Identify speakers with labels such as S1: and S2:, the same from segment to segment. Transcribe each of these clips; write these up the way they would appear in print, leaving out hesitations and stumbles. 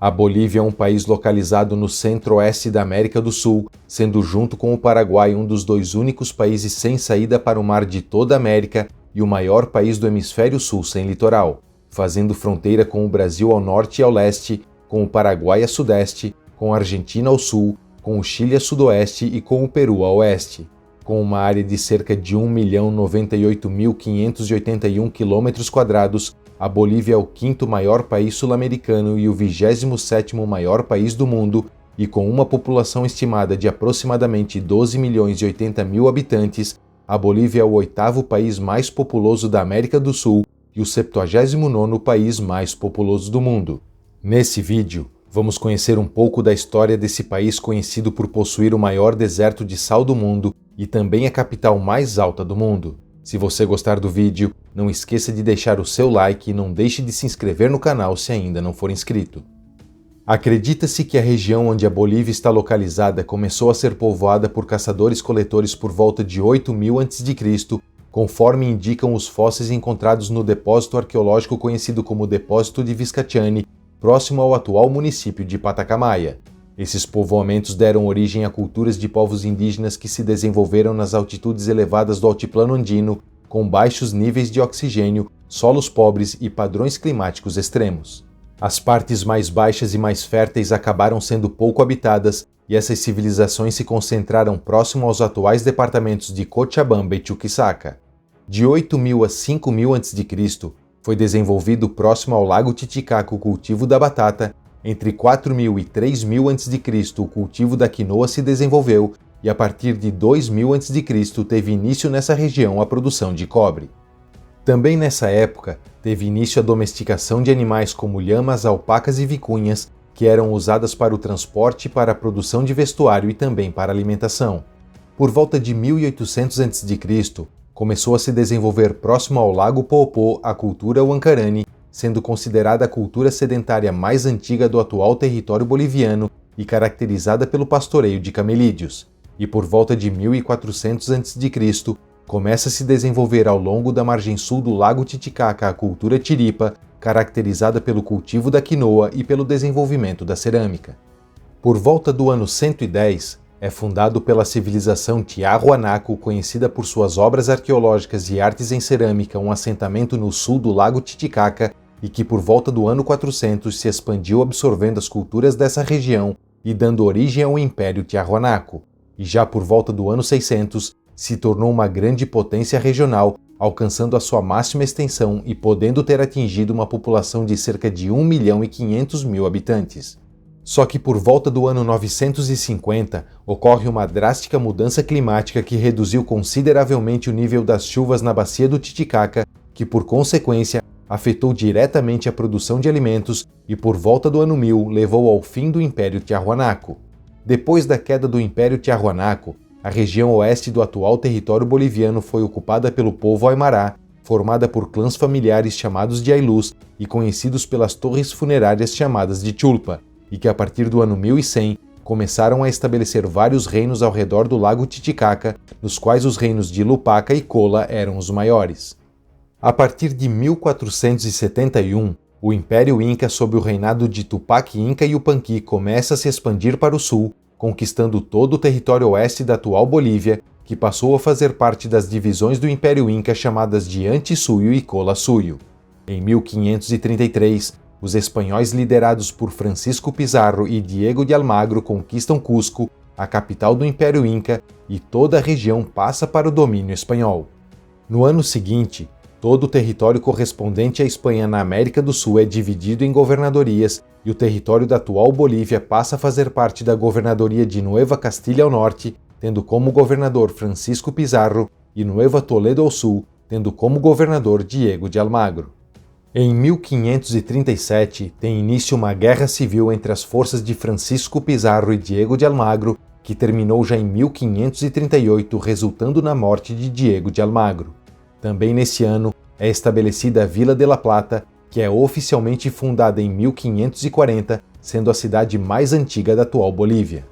S1: A Bolívia é um país localizado no centro-oeste da América do Sul, sendo junto com o Paraguai um dos dois únicos países sem saída para o mar de toda a América e o maior país do hemisfério sul sem litoral, fazendo fronteira com o Brasil ao norte e ao leste, com o Paraguai a sudeste, com a Argentina ao sul, com o Chile a sudoeste e com o Peru a oeste. Com uma área de cerca de 1.098.581 km², a Bolívia é o quinto maior país sul-americano e o 27º maior país do mundo, e com uma população estimada de aproximadamente 12.080.000 habitantes, a Bolívia é o oitavo país mais populoso da América do Sul e o 79º país mais populoso do mundo. Nesse vídeo, vamos conhecer um pouco da história desse país conhecido por possuir o maior deserto de sal do mundo e também a capital mais alta do mundo. Se você gostar do vídeo, não esqueça de deixar o seu like e não deixe de se inscrever no canal se ainda não for inscrito. Acredita-se que a região onde a Bolívia está localizada começou a ser povoada por caçadores-coletores por volta de 8.000 a.C., conforme indicam os fósseis encontrados no depósito arqueológico conhecido como Depósito de Viscachane, próximo ao atual município de Patacamaya. Esses povoamentos deram origem a culturas de povos indígenas que se desenvolveram nas altitudes elevadas do altiplano andino, com baixos níveis de oxigênio, solos pobres e padrões climáticos extremos. As partes mais baixas e mais férteis acabaram sendo pouco habitadas e essas civilizações se concentraram próximo aos atuais departamentos de Cochabamba e Chuquisaca. De 8.000 a 5.000 a.C., foi desenvolvido próximo ao lago Titicaca o cultivo da batata. Entre 4.000 e 3.000 a.C., o cultivo da quinoa se desenvolveu e a partir de 2.000 a.C. teve início nessa região a produção de cobre. Também nessa época, teve início a domesticação de animais como lhamas, alpacas e vicunhas, que eram usadas para o transporte e para a produção de vestuário e também para alimentação. Por volta de 1.800 a.C., começou a se desenvolver próximo ao lago Poopó a cultura Huancarani, sendo considerada a cultura sedentária mais antiga do atual território boliviano e caracterizada pelo pastoreio de camelídeos. E por volta de 1400 a.C., começa a se desenvolver ao longo da margem sul do lago Titicaca a cultura Tiripa, caracterizada pelo cultivo da quinoa e pelo desenvolvimento da cerâmica. Por volta do ano 110, é fundado pela civilização Tiahuanaco, conhecida por suas obras arqueológicas e artes em cerâmica, um assentamento no sul do lago Titicaca, e que por volta do ano 400 se expandiu absorvendo as culturas dessa região e dando origem ao Império Tiahuanaco, e já por volta do ano 600 se tornou uma grande potência regional, alcançando a sua máxima extensão e podendo ter atingido uma população de cerca de 1.500.000 habitantes. Só que por volta do ano 950 ocorre uma drástica mudança climática que reduziu consideravelmente o nível das chuvas na bacia do Titicaca, que por consequência afetou diretamente a produção de alimentos e por volta do ano 1000 levou ao fim do Império Tiahuanaco. Depois da queda do Império Tiahuanaco, a região oeste do atual território boliviano foi ocupada pelo povo Aymará, formada por clãs familiares chamados de Aylus e conhecidos pelas torres funerárias chamadas de Chulpa, e que a partir do ano 1100 começaram a estabelecer vários reinos ao redor do lago Titicaca, nos quais os reinos de Lupaca e Cola eram os maiores. A partir de 1471, o Império Inca, sob o reinado de Tupac Inca Yupanqui, começa a se expandir para o sul, conquistando todo o território oeste da atual Bolívia, que passou a fazer parte das divisões do Império Inca chamadas de Antisuyo e Cola Suyo. Em 1533, os espanhóis liderados por Francisco Pizarro e Diego de Almagro conquistam Cusco, a capital do Império Inca, e toda a região passa para o domínio espanhol. No ano seguinte, todo o território correspondente à Espanha na América do Sul é dividido em governadorias e o território da atual Bolívia passa a fazer parte da governadoria de Nueva Castilha ao norte, tendo como governador Francisco Pizarro, e Nueva Toledo ao sul, tendo como governador Diego de Almagro. Em 1537, tem início uma guerra civil entre as forças de Francisco Pizarro e Diego de Almagro, que terminou já em 1538, resultando na morte de Diego de Almagro. Também nesse ano é estabelecida a Vila de la Plata, que é oficialmente fundada em 1540, sendo a cidade mais antiga da atual Bolívia.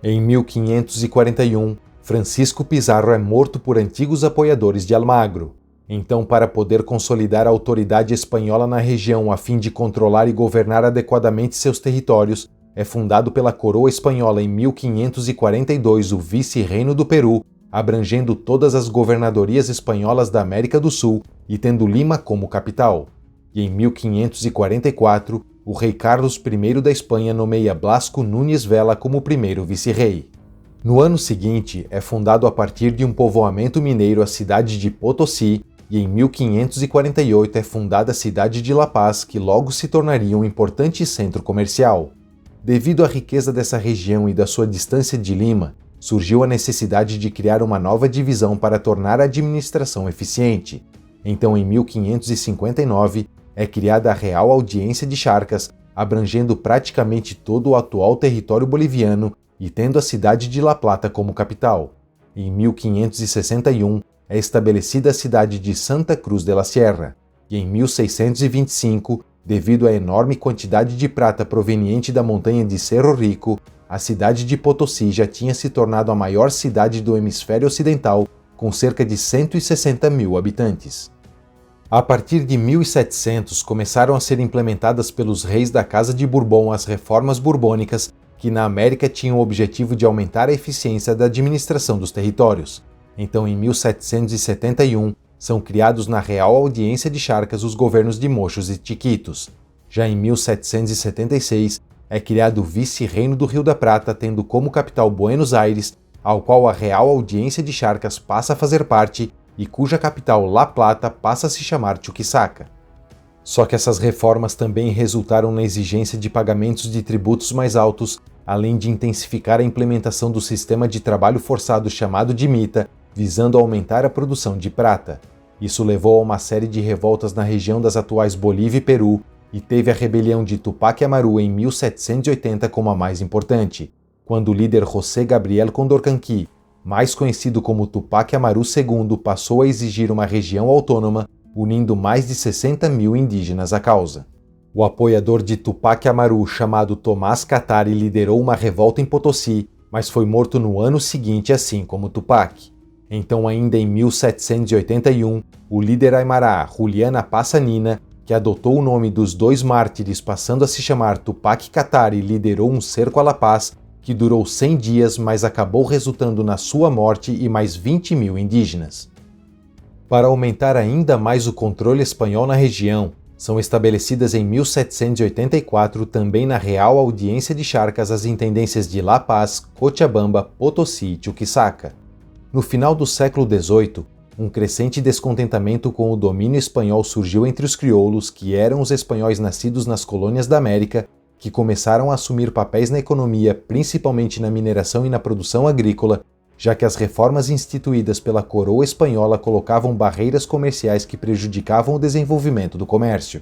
S1: Em 1541, Francisco Pizarro é morto por antigos apoiadores de Almagro. Então, para poder consolidar a autoridade espanhola na região a fim de controlar e governar adequadamente seus territórios, é fundado pela coroa espanhola em 1542 o Vice-Reino do Peru, abrangendo todas as governadorias espanholas da América do Sul e tendo Lima como capital. E em 1544, o rei Carlos I da Espanha nomeia Blasco Núñez Vela como primeiro vice-rei. No ano seguinte, é fundado a partir de um povoamento mineiro a cidade de Potosí, e em 1548 é fundada a cidade de La Paz, que logo se tornaria um importante centro comercial. Devido à riqueza dessa região e da sua distância de Lima, surgiu a necessidade de criar uma nova divisão para tornar a administração eficiente. Então, em 1559, é criada a Real Audiência de Charcas, abrangendo praticamente todo o atual território boliviano e tendo a cidade de La Plata como capital. Em 1561, é estabelecida a cidade de Santa Cruz de la Sierra, e em 1625, devido à enorme quantidade de prata proveniente da montanha de Cerro Rico, a cidade de Potosí já tinha se tornado a maior cidade do hemisfério ocidental, com cerca de 160 mil habitantes. A partir de 1700, começaram a ser implementadas pelos reis da Casa de Bourbon as reformas borbônicas, que na América tinham o objetivo de aumentar a eficiência da administração dos territórios. Então, em 1771, são criados na Real Audiência de Charcas os governos de Mochos e Chiquitos. Já em 1776, é criado o Vice-Reino do Rio da Prata, tendo como capital Buenos Aires, ao qual a Real Audiência de Charcas passa a fazer parte e cuja capital La Plata passa a se chamar Chuquisaca. Só que essas reformas também resultaram na exigência de pagamentos de tributos mais altos, além de intensificar a implementação do sistema de trabalho forçado chamado de mita, visando aumentar a produção de prata. Isso levou a uma série de revoltas na região das atuais Bolívia e Peru, e teve a rebelião de Tupac Amaru em 1780 como a mais importante, quando o líder José Gabriel Condorcanqui, mais conhecido como Tupac Amaru II, passou a exigir uma região autônoma, unindo mais de 60 mil indígenas à causa. O apoiador de Tupac Amaru, chamado Tomás Katari, liderou uma revolta em Potosí, mas foi morto no ano seguinte, assim como Tupac. Então, ainda em 1781, o líder Aymará, Juliana Passanina, que adotou o nome dos dois mártires passando a se chamar Tupac Katari, liderou um cerco a La Paz, que durou 100 dias, mas acabou resultando na sua morte e mais 20 mil indígenas. Para aumentar ainda mais o controle espanhol na região, são estabelecidas em 1784 também na Real Audiência de Charcas as intendências de La Paz, Cochabamba, Potosí e Chuquisaca. No final do século XVIII, um crescente descontentamento com o domínio espanhol surgiu entre os crioulos, que eram os espanhóis nascidos nas colônias da América, que começaram a assumir papéis na economia, principalmente na mineração e na produção agrícola, já que as reformas instituídas pela coroa espanhola colocavam barreiras comerciais que prejudicavam o desenvolvimento do comércio.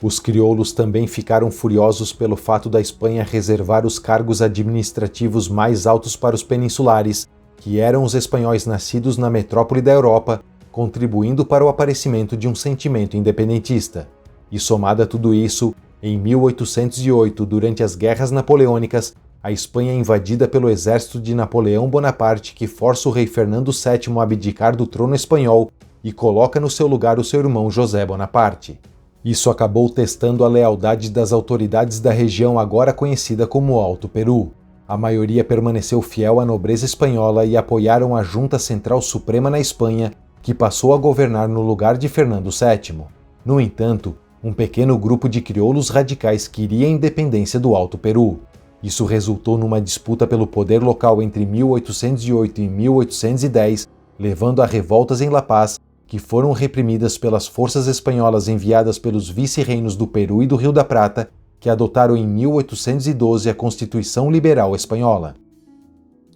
S1: Os crioulos também ficaram furiosos pelo fato da Espanha reservar os cargos administrativos mais altos para os peninsulares, que eram os espanhóis nascidos na metrópole da Europa, contribuindo para o aparecimento de um sentimento independentista. E somado a tudo isso, em 1808, durante as Guerras Napoleônicas, a Espanha é invadida pelo exército de Napoleão Bonaparte, que força o rei Fernando VII a abdicar do trono espanhol e coloca no seu lugar o seu irmão José Bonaparte. Isso acabou testando a lealdade das autoridades da região agora conhecida como Alto Peru. A maioria permaneceu fiel à nobreza espanhola e apoiaram a Junta Central Suprema na Espanha, que passou a governar no lugar de Fernando VII. No entanto, um pequeno grupo de crioulos radicais queria a independência do Alto Peru. Isso resultou numa disputa pelo poder local entre 1808 e 1810, levando a revoltas em La Paz, que foram reprimidas pelas forças espanholas enviadas pelos vice-reinos do Peru e do Rio da Prata, que adotaram em 1812 a Constituição Liberal Espanhola.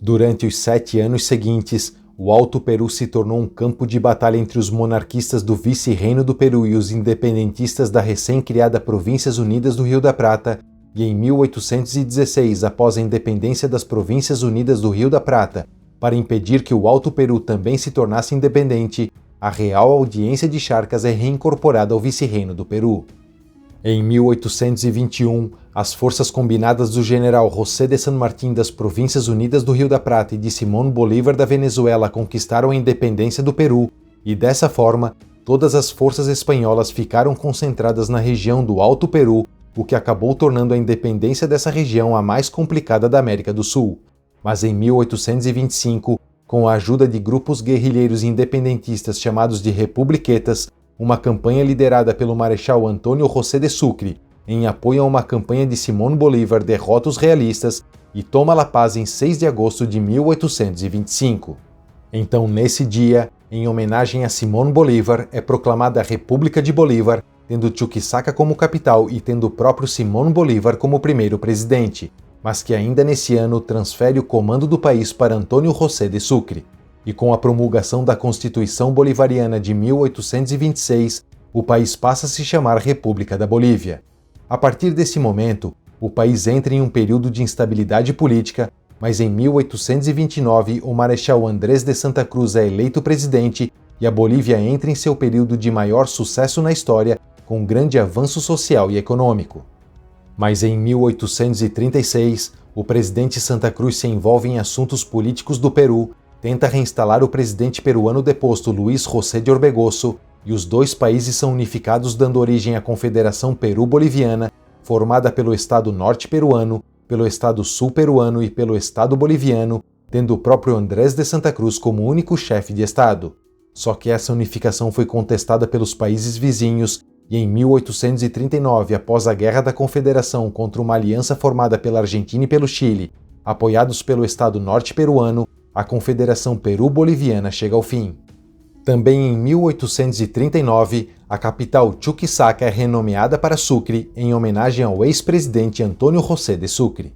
S1: Durante os 7 anos seguintes, o Alto Peru se tornou um campo de batalha entre os monarquistas do Vice-Reino do Peru e os independentistas da recém-criada Províncias Unidas do Rio da Prata, e em 1816, após a independência das Províncias Unidas do Rio da Prata, para impedir que o Alto Peru também se tornasse independente, a Real Audiência de Charcas é reincorporada ao Vice-Reino do Peru. Em 1821, as forças combinadas do general José de San Martín das Províncias Unidas do Rio da Prata e de Simón Bolívar da Venezuela conquistaram a independência do Peru e, dessa forma, todas as forças espanholas ficaram concentradas na região do Alto Peru, o que acabou tornando a independência dessa região a mais complicada da América do Sul. Mas em 1825, com a ajuda de grupos guerrilheiros independentistas chamados de Republiquetas, uma campanha liderada pelo Marechal Antônio José de Sucre, em apoio a uma campanha de Simón Bolívar, derrota os realistas e toma La Paz em 6 de agosto de 1825. Então, nesse dia, em homenagem a Simón Bolívar, é proclamada a República de Bolívar, tendo Chuquisaca como capital e tendo o próprio Simón Bolívar como primeiro presidente, mas que ainda nesse ano transfere o comando do país para Antônio José de Sucre. E com a promulgação da Constituição Bolivariana de 1826, o país passa a se chamar República da Bolívia. A partir desse momento, o país entra em um período de instabilidade política, mas em 1829 o Marechal Andrés de Santa Cruz é eleito presidente e a Bolívia entra em seu período de maior sucesso na história, com grande avanço social e econômico. Mas em 1836, o presidente Santa Cruz se envolve em assuntos políticos do Peru, tenta reinstalar o presidente peruano deposto Luís José de Orbegoso, e os dois países são unificados, dando origem à Confederação Peru-Boliviana, formada pelo Estado Norte Peruano, pelo Estado Sul Peruano e pelo Estado Boliviano, tendo o próprio Andrés de Santa Cruz como único chefe de Estado. Só que essa unificação foi contestada pelos países vizinhos e em 1839, após a Guerra da Confederação contra uma aliança formada pela Argentina e pelo Chile, apoiados pelo Estado Norte Peruano, a Confederação Peru-Boliviana chega ao fim. Também em 1839, a capital Chuquisaca é renomeada para Sucre, em homenagem ao ex-presidente Antônio José de Sucre.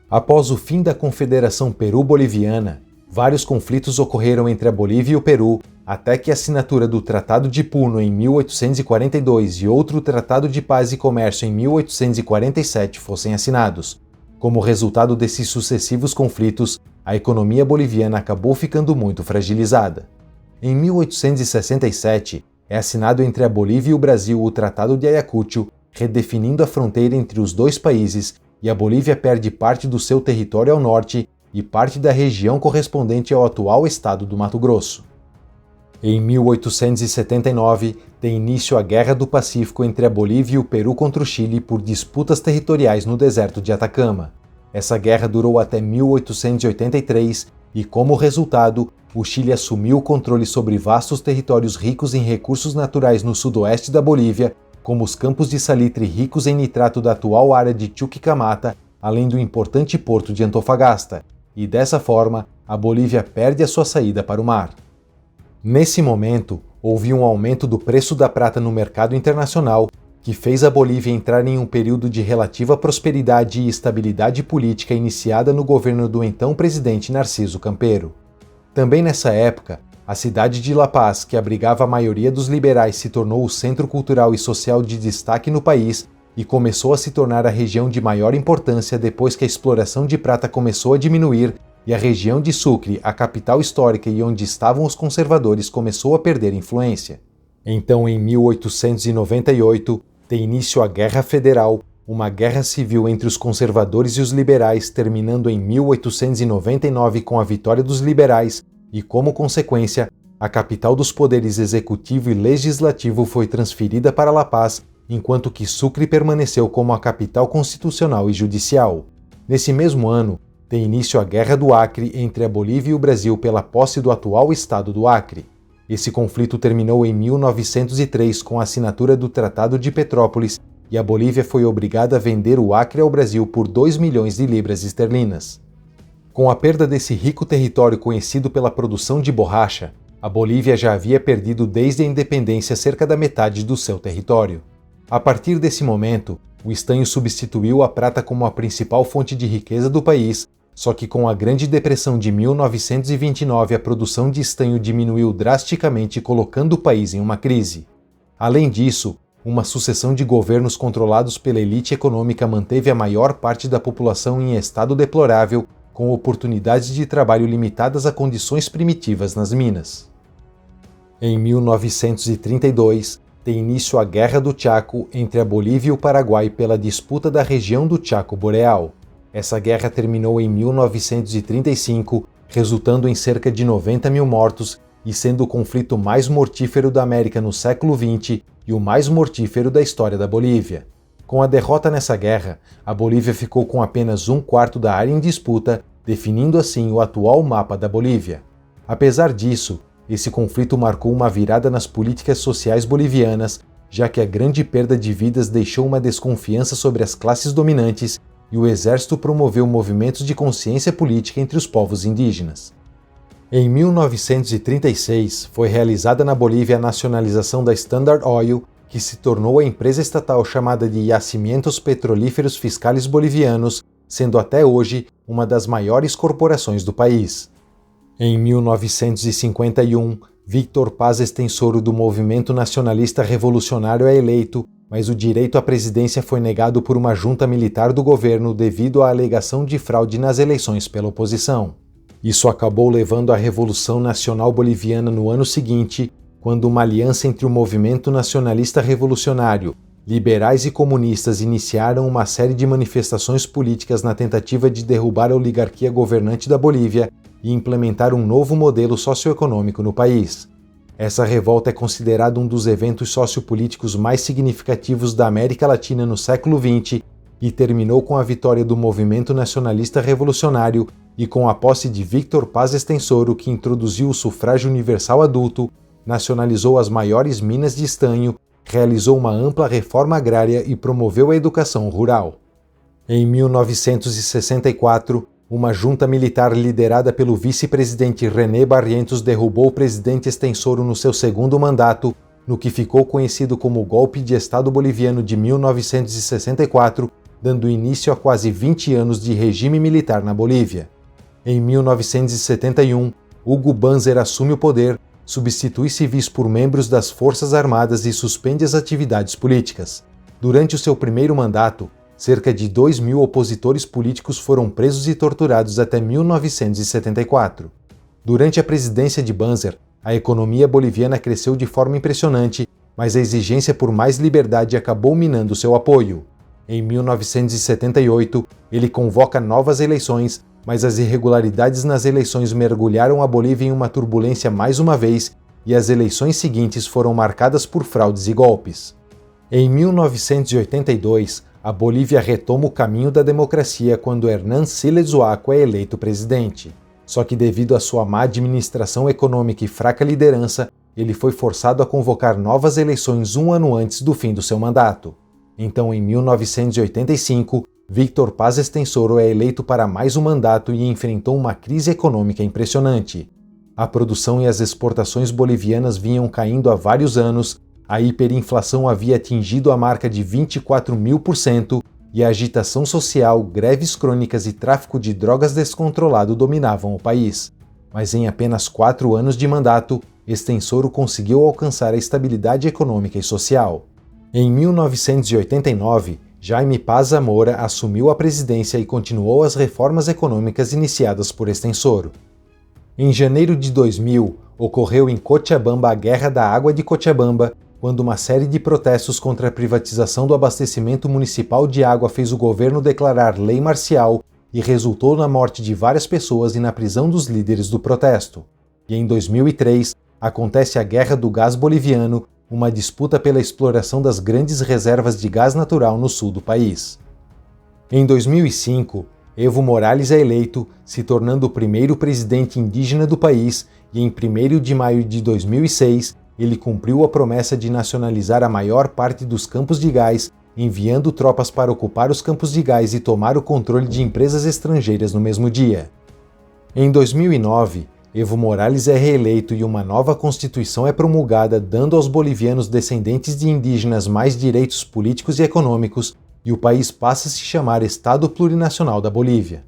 S1: Após o fim da Confederação Peru-Boliviana, vários conflitos ocorreram entre a Bolívia e o Peru, até que a assinatura do Tratado de Puno em 1842 e outro Tratado de Paz e Comércio em 1847 fossem assinados. Como resultado desses sucessivos conflitos, a economia boliviana acabou ficando muito fragilizada. Em 1867, é assinado entre a Bolívia e o Brasil o Tratado de Ayacucho, redefinindo a fronteira entre os dois países, e a Bolívia perde parte do seu território ao norte e parte da região correspondente ao atual estado do Mato Grosso. Em 1879, tem início a Guerra do Pacífico entre a Bolívia e o Peru contra o Chile por disputas territoriais no deserto de Atacama. Essa guerra durou até 1883 e, como resultado, o Chile assumiu o controle sobre vastos territórios ricos em recursos naturais no sudoeste da Bolívia, como os campos de salitre ricos em nitrato da atual área de Chuquicamata, além do importante porto de Antofagasta, e dessa forma, a Bolívia perde a sua saída para o mar. Nesse momento, houve um aumento do preço da prata no mercado internacional, que fez a Bolívia entrar em um período de relativa prosperidade e estabilidade política iniciada no governo do então presidente Narciso Campero. Também nessa época, a cidade de La Paz, que abrigava a maioria dos liberais, se tornou o centro cultural e social de destaque no país e começou a se tornar a região de maior importância depois que a exploração de prata começou a diminuir e a região de Sucre, a capital histórica e onde estavam os conservadores, começou a perder influência. Então, em 1898, tem início a Guerra Federal, uma guerra civil entre os conservadores e os liberais, terminando em 1899 com a vitória dos liberais e, como consequência, a capital dos poderes executivo e legislativo foi transferida para La Paz, enquanto que Sucre permaneceu como a capital constitucional e judicial. Nesse mesmo ano, tem início a Guerra do Acre entre a Bolívia e o Brasil pela posse do atual estado do Acre. Esse conflito terminou em 1903 com a assinatura do Tratado de Petrópolis e a Bolívia foi obrigada a vender o Acre ao Brasil por 2 milhões de libras esterlinas. Com a perda desse rico território conhecido pela produção de borracha, a Bolívia já havia perdido desde a independência cerca da metade do seu território. A partir desse momento, o estanho substituiu a prata como a principal fonte de riqueza do país, só que com a Grande Depressão de 1929 a produção de estanho diminuiu drasticamente, colocando o país em uma crise. Além disso, uma sucessão de governos controlados pela elite econômica manteve a maior parte da população em estado deplorável, com oportunidades de trabalho limitadas a condições primitivas nas minas. Em 1932, tem início a Guerra do Chaco entre a Bolívia e o Paraguai pela disputa da região do Chaco Boreal. Essa guerra terminou em 1935, resultando em cerca de 90 mil mortos e sendo o conflito mais mortífero da América no século XX e o mais mortífero da história da Bolívia. Com a derrota nessa guerra, a Bolívia ficou com apenas 1/4 da área em disputa, definindo assim o atual mapa da Bolívia. Apesar disso, esse conflito marcou uma virada nas políticas sociais bolivianas, já que a grande perda de vidas deixou uma desconfiança sobre as classes dominantes e o exército promoveu movimentos de consciência política entre os povos indígenas. Em 1936, foi realizada na Bolívia a nacionalização da Standard Oil, que se tornou a empresa estatal chamada de Yacimientos Petrolíferos Fiscales Bolivianos, sendo até hoje uma das maiores corporações do país. Em 1951, Víctor Paz Estenssoro do Movimento Nacionalista Revolucionário é eleito, mas o direito à presidência foi negado por uma junta militar do governo devido à alegação de fraude nas eleições pela oposição. Isso acabou levando à Revolução Nacional Boliviana no ano seguinte, quando uma aliança entre o Movimento Nacionalista Revolucionário, liberais e comunistas iniciaram uma série de manifestações políticas na tentativa de derrubar a oligarquia governante da Bolívia e implementar um novo modelo socioeconômico no país. Essa revolta é considerada um dos eventos sociopolíticos mais significativos da América Latina no século XX e terminou com a vitória do Movimento Nacionalista Revolucionário e com a posse de Víctor Paz Estenssoro, que introduziu o sufrágio universal adulto, nacionalizou as maiores minas de estanho, realizou uma ampla reforma agrária e promoveu a educação rural. Em 1964, uma junta militar liderada pelo vice-presidente René Barrientos derrubou o presidente Estenssoro no seu segundo mandato, no que ficou conhecido como Golpe de Estado Boliviano de 1964, dando início a quase 20 anos de regime militar na Bolívia. Em 1971, Hugo Banzer assume o poder, substitui civis por membros das Forças Armadas e suspende as atividades políticas. Durante o seu primeiro mandato, cerca de 2.000 opositores políticos foram presos e torturados até 1974. Durante a presidência de Banzer, a economia boliviana cresceu de forma impressionante, mas a exigência por mais liberdade acabou minando seu apoio. Em 1978, ele convoca novas eleições, mas as irregularidades nas eleições mergulharam a Bolívia em uma turbulência mais uma vez, e as eleições seguintes foram marcadas por fraudes e golpes. Em 1982, a Bolívia retoma o caminho da democracia quando Hernán Siles Uaco é eleito presidente. Só que devido à sua má administração econômica e fraca liderança, ele foi forçado a convocar novas eleições um ano antes do fim do seu mandato. Então, em 1985, Víctor Paz Estenssoro é eleito para mais um mandato e enfrentou uma crise econômica impressionante. A produção e as exportações bolivianas vinham caindo há vários anos, a hiperinflação havia atingido a marca de 24.000% e a agitação social, greves crônicas e tráfico de drogas descontrolado dominavam o país. Mas em apenas 4 anos de mandato, Estenssoro conseguiu alcançar a estabilidade econômica e social. Em 1989, Jaime Paz Zamora assumiu a presidência e continuou as reformas econômicas iniciadas por Estenssoro. Em janeiro de 2000, ocorreu em Cochabamba a Guerra da Água de Cochabamba, quando uma série de protestos contra a privatização do abastecimento municipal de água fez o governo declarar lei marcial e resultou na morte de várias pessoas e na prisão dos líderes do protesto. E em 2003, acontece a Guerra do Gás Boliviano, uma disputa pela exploração das grandes reservas de gás natural no sul do país. Em 2005, Evo Morales é eleito, se tornando o primeiro presidente indígena do país, e em 1º de maio de 2006, ele cumpriu a promessa de nacionalizar a maior parte dos campos de gás, enviando tropas para ocupar os campos de gás e tomar o controle de empresas estrangeiras no mesmo dia. Em 2009, Evo Morales é reeleito e uma nova Constituição é promulgada, dando aos bolivianos descendentes de indígenas mais direitos políticos e econômicos, e o país passa a se chamar Estado Plurinacional da Bolívia.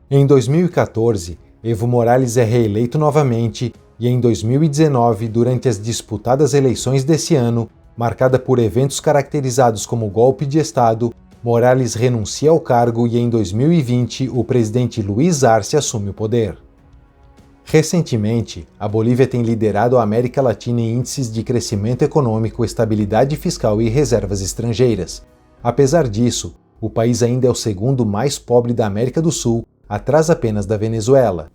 S1: Em 2014, Evo Morales é reeleito novamente, e em 2019, durante as disputadas eleições desse ano, marcada por eventos caracterizados como golpe de Estado, Morales renuncia ao cargo e em 2020 o presidente Luiz Arce assume o poder. Recentemente, a Bolívia tem liderado a América Latina em índices de crescimento econômico, estabilidade fiscal e reservas estrangeiras. Apesar disso, o país ainda é o segundo mais pobre da América do Sul, atrás apenas da Venezuela.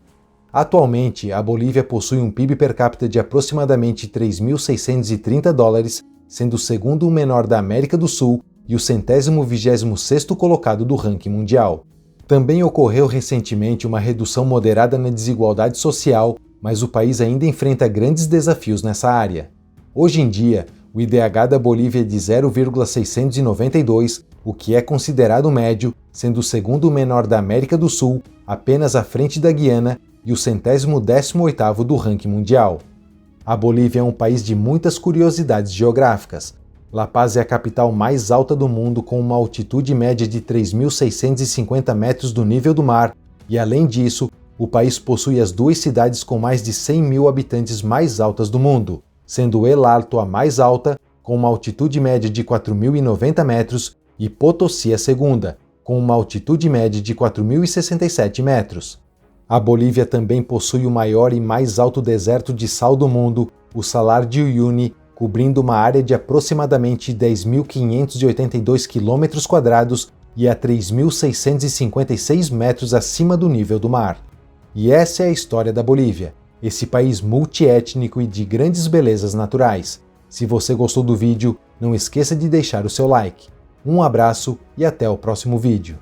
S1: Atualmente, a Bolívia possui um PIB per capita de aproximadamente 3.630 dólares, sendo o segundo menor da América do Sul e o 126º colocado do ranking mundial. Também ocorreu recentemente uma redução moderada na desigualdade social, mas o país ainda enfrenta grandes desafios nessa área. Hoje em dia, o IDH da Bolívia é de 0,692, o que é considerado médio, sendo o segundo menor da América do Sul, apenas à frente da Guiana, e o 118º do ranking mundial. A Bolívia é um país de muitas curiosidades geográficas. La Paz é a capital mais alta do mundo, com uma altitude média de 3.650 metros do nível do mar, e além disso, o país possui as duas cidades com mais de 100 mil habitantes mais altas do mundo, sendo El Alto a mais alta, com uma altitude média de 4.090 metros, e Potosí a segunda, com uma altitude média de 4.067 metros. A Bolívia também possui o maior e mais alto deserto de sal do mundo, o Salar de Uyuni, cobrindo uma área de aproximadamente 10.582 km² e a 3.656 metros acima do nível do mar. E essa é a história da Bolívia, esse país multiétnico e de grandes belezas naturais. Se você gostou do vídeo, não esqueça de deixar o seu like. Um abraço e até o próximo vídeo.